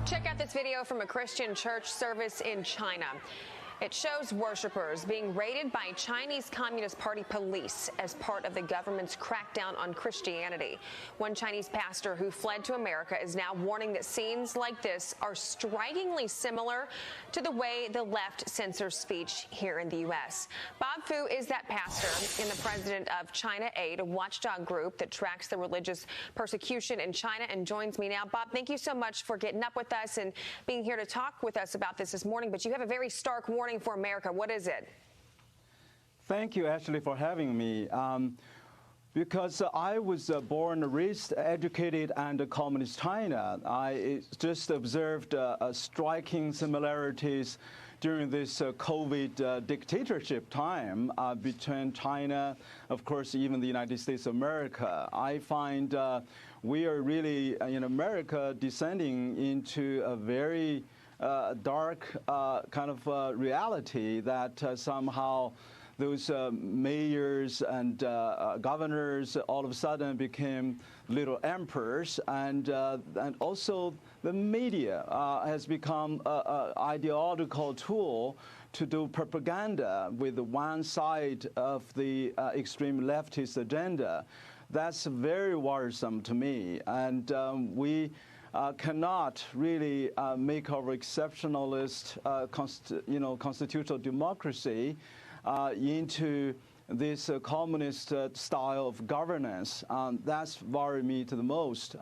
Check out this video from a Christian church service in China. It shows worshipers being raided by Chinese Communist Party police as part of the government's crackdown on Christianity. One Chinese pastor who fled to America is now warning that scenes like this are strikingly similar to the way the left censors speech here in the U.S. Bob Fu is that pastor and the president of China Aid, a watchdog group that tracks the religious persecution in China, and joins me now. Bob, thank you so much for getting up with us and being here to talk with us about this morning. But you have a very stark warning for America. What is it? Thank you, Ashley, for having me. Because I was born, raised, educated in communist China, I just observed striking similarities during this COVID dictatorship time between China, of course, even the United States of America. I find we are really, in America, descending into a very dark kind of reality that somehow those mayors and governors all of a sudden became little emperors, and also the media has become an ideological tool to do propaganda with one side of the extreme leftist agenda. That's very worrisome to me, and we cannot really make our exceptionalist constitutional democracy into this communist style of governance. That's worried me to the most.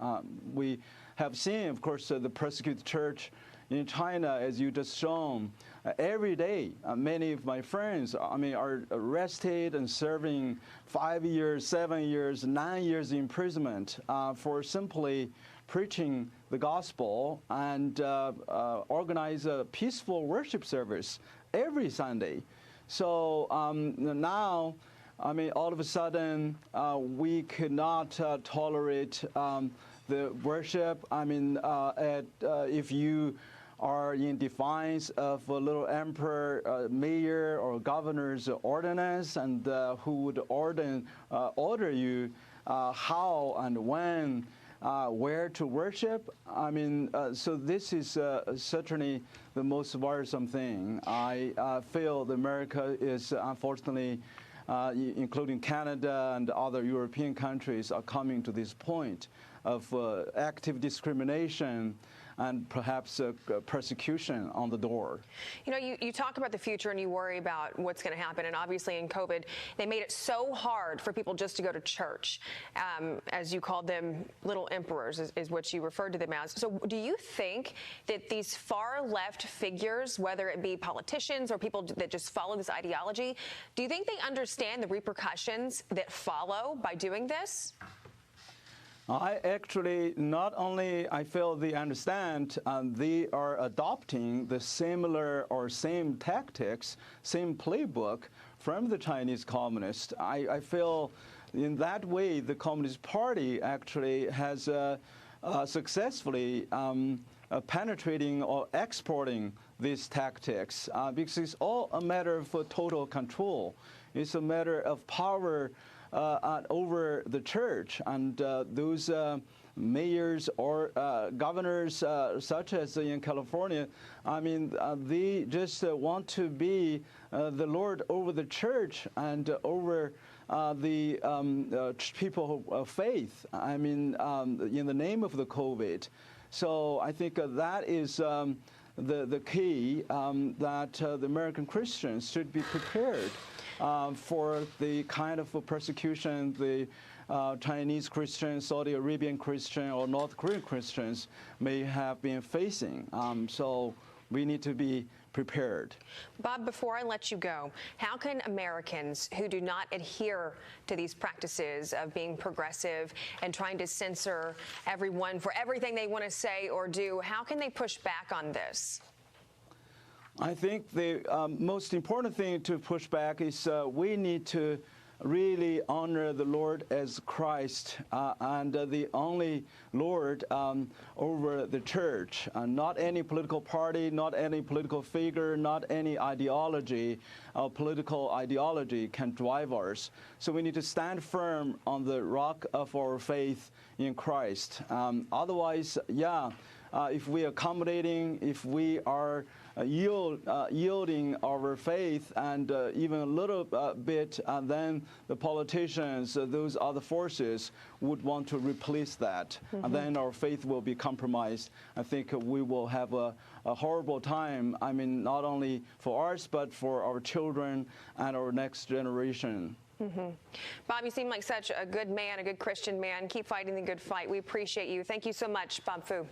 We have seen, of course, the persecuted church in China, as you just shown, every day. Many of my friends, are arrested and serving 5 years, 7 years, 9 years imprisonment for simply preaching the gospel and organize a peaceful worship service every Sunday. So now, all of a sudden, we cannot tolerate the worship. If you are in defiance of a little emperor, mayor, or governor's ordinance, and who would order you how and when, where to worship. So this is certainly the most worrisome thing. I feel that America is, unfortunately, including Canada and other European countries, are coming to this point of active discrimination and perhaps persecution on the door. You talk about the future and you worry about what's going to happen. And obviously in COVID, they made it so hard for people just to go to church. As you called them, little emperors is what you referred to them as. So do you think that these far left figures, whether it be politicians or people that just follow this ideology, do you think they understand the repercussions that follow by doing this? I actually not only I feel they understand, they are adopting the similar or same tactics, same playbook from the Chinese communists. I feel in that way the Communist Party actually has successfully penetrating or exporting these tactics because it's all a matter of total control. It's a matter of power over the church, and those mayors or governors, such as in California, they just want to be the Lord over the church and over the people of faith. In the name of the COVID. So I think that is the key that the American Christians should be prepared for the kind of persecution the Chinese Christians, Saudi Arabian Christian, or North Korean Christians may have been facing. So we need to be prepared. Bob, before I let you go, how can Americans who do not adhere to these practices of being progressive and trying to censor everyone for everything they want to say or do, how can they push back on this? I think the most important thing to push back is we need to really honor the Lord as Christ and the only Lord over the church. Not any political party, not any political figure, not any ideology, political ideology can drive us. So we need to stand firm on the rock of our faith in Christ. Otherwise, if we are accommodating, if we are yielding our faith and even a little bit, then the politicians, those other forces would want to replace that. And then our faith will be compromised. I think we will have a horrible time, I mean, not only for us, but for our children and our next generation. Bob, you seem like such a good man, a good Christian man. Keep fighting the good fight. We appreciate you. Thank you so much, Bob Fu.